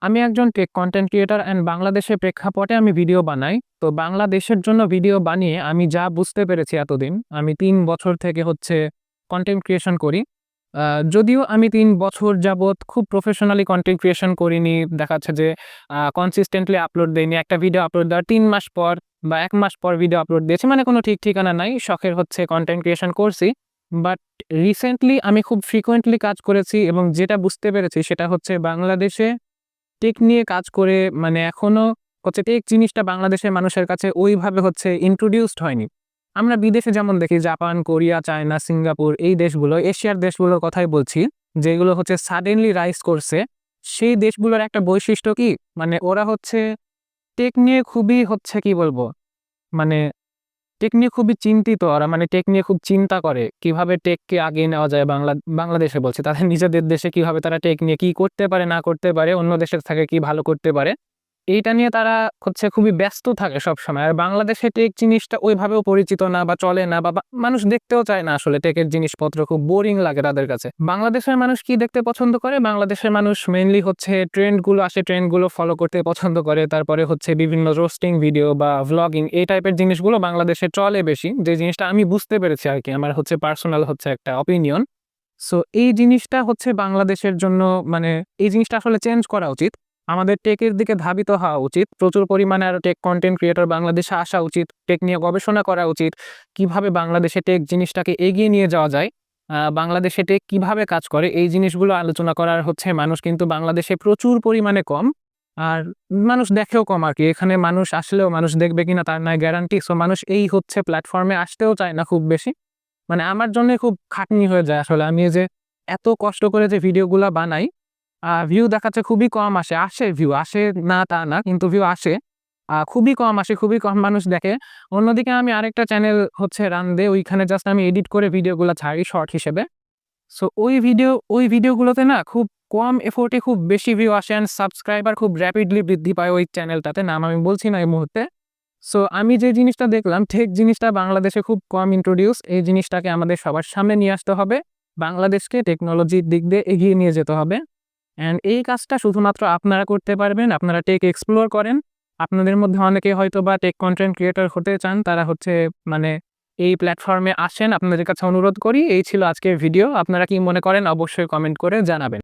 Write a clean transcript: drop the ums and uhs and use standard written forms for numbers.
আমি একজন take content creator and বাংলাদেশের প্রেক্ষাপটে আমি ভিডিও বানাই। তো বাংলাদেশের জন্য ভিডিও বানিয়ে আমি যা বুঝতে পেরেছি এতদিন, আমি ৩ বছর থেকে হচ্ছে কনটেন্ট ক্রিয়েশন করি। আ যদিও আমি ৩ বছর যাবৎ খুব প্রফেশনালি কনটেন্ট ক্রিয়েশন করিনি। দেখা যাচ্ছে যে কনসিস্টেন্টলি আপলোড দেইনি। একটা ভিডিও আপলোড দেওয়ার ৩ মাস পর বা ১ মাস পর ভিডিও আপলোড দিয়েছি। মানে কোনো ঠিক ঠিকানা নাই। শখের হচ্ছে কনটেন্ট ক্রিয়েশন করছি। বাট রিসেন্টলি আমি খুব ফ্রিকোয়েন্টলি কাজ করেছি এবং যেটা বুঝতে পেরেছি সেটা হচ্ছে বাংলাদেশে টেক নিয়ে কাজ করে মানে এখনো হচ্ছে টেক জিনিসটা বাংলাদেশের মানুষের কাছে ওইভাবে হচ্ছে ইন্ট্রোডিউসড হয়নি। আমরা বিদেশে যেমন দেখি জাপান, কোরিয়া, চায়না, সিঙ্গাপুর এই দেশগুলো, এশিয়ার দেশগুলোর কথাই বলছি, যেগুলো হচ্ছে সাডেনলি রাইজ করছে। সেই দেশগুলোর একটা বৈশিষ্ট্য কি? মানে ওরা হচ্ছে টেক নিয়ে খুবই হচ্ছে কি বলবো? মানে টেক নিয়ে খুবই চিন্তিত ওরা। মানে টেক নিয়ে খুব চিন্তা করে। কিভাবে টেককে আগিয়ে নেওয়া যায় বাংলাদেশে বলছি। তাদের নিজেদের দেশে কিভাবে তারা টেক নিয়ে কি করতে পারে, না করতে পারে, অন্য দেশের থেকে কি ভালো করতে পারে। এইটা নিয়ে তারা হচ্ছে খুবই ব্যস্ত থাকে সবসময়। আর বাংলাদেশে টেক জিনিসটা ওইভাবেও পরিচিত না বা চলে না বা মানুষ দেখতেও চায় না আসলে টেকের জিনিসপত্র খুব বোরিং লাগে তাদের কাছে। বাংলাদেশের মানুষ কি দেখতে পছন্দ করে? বাংলাদেশের মানুষ মেইনলি হচ্ছে ট্রেন্ডগুলো আসে, ট্রেন্ডগুলো ফলো করতে পছন্দ করে। তারপরে হচ্ছে বিভিন্ন রোস্টিং ভিডিও বা ভ্লগিং এই টাইপের জিনিসগুলো বাংলাদেশে চলে বেশি। যে জিনিসটা আমি বুঝতে পেরেছি আরকি। আমার হচ্ছে পার্সোনাল হচ্ছে একটা অপিনিয়ন। সো এই জিনিসটা হচ্ছে বাংলাদেশের জন্য মানে এই জিনিসটা আসলে চেঞ্জ করা উচিত। আমাদের টেকের দিকে ধাবিত হওয়া উচিত। প্রচুর পরিমাণে আরো টেক কনটেন্ট ক্রিয়েটর বাংলাদেশে আসা উচিত। টেক নিয়ে গবেষণা করা উচিত। কিভাবে বাংলাদেশে টেক জিনিসটাকে এগিয়ে নিয়ে যাওয়া যায়? বাংলাদেশে টেক কিভাবে কাজ করে? এই জিনিসগুলো আলোচনা করার হচ্ছে মানুষ কিন্তু বাংলাদেশে প্রচুর পরিমাণে কম। আর মানুষ দেখেও কম আরকি। এখানে মানুষ আসলেও মানুষ দেখবে কিনা তার নাই গ্যারান্টি। সো মানুষ এই হচ্ছে প্ল্যাটফর্মে আসতেও চায় না খুব বেশি। মানে আমার জন্যে খুব খাটনি হয়ে যায় আসলে। আমি এই যে এত কষ্ট করে যে ভিডিওগুলা বানাই, ভিউ দেখাচ্ছে খুবই কম আসে। আসে ভিউ, আসে না তা না, কিন্তু ভিউ আসে। খুবই কম আসে, খুবই কম মানুষ দেখে। অন্যদিকে আমি আরেকটা চ্যানেল হচ্ছে রান দেই। ওইখানে জাস্ট আমি এডিট করে ভিডিওগুলা ছাড়ি শর্ট হিসেবে। সো ওই ভিডিওগুলোতে না খুব কম এফোর্টে খুব বেশি ভিউ আসে অ্যান্ড সাবস্ক্রাইবার খুব র‍্যাপিডলি বৃদ্ধি পায় ওই চ্যানেলটাতে। নাম আমি বলছি না এই মুহূর্তে। সো আমি যে জিনিসটা দেখলাম টেক জিনিসটা বাংলাদেশে খুব কম ইন্ট্রোডিউস। এই জিনিসটাকে আমাদের সবার সামনে নিয়ে আসতে হবে। বাংলাদেশকে টেকনোলজির দিক দিয়ে এগিয়ে নিয়ে যেতে হবে। অ্যান্ড এই কাজটা শুধুমাত্র আপনারা করতে পারবেন। আপনারা টেক এক্সপ্লোর করেন। আপনাদের মধ্যে অনেকে হয়তোবা টেক কনটেন্ট ক্রিয়েটর হতে চান। তারা হচ্ছে মানে এই প্ল্যাটফর্মে আসেন। আপনাদের কাছে অনুরোধ করি। এই ছিল আজকের ভিডিও। আপনারা কি মনে করেন অবশ্যই কমেন্ট করে জানাবেন।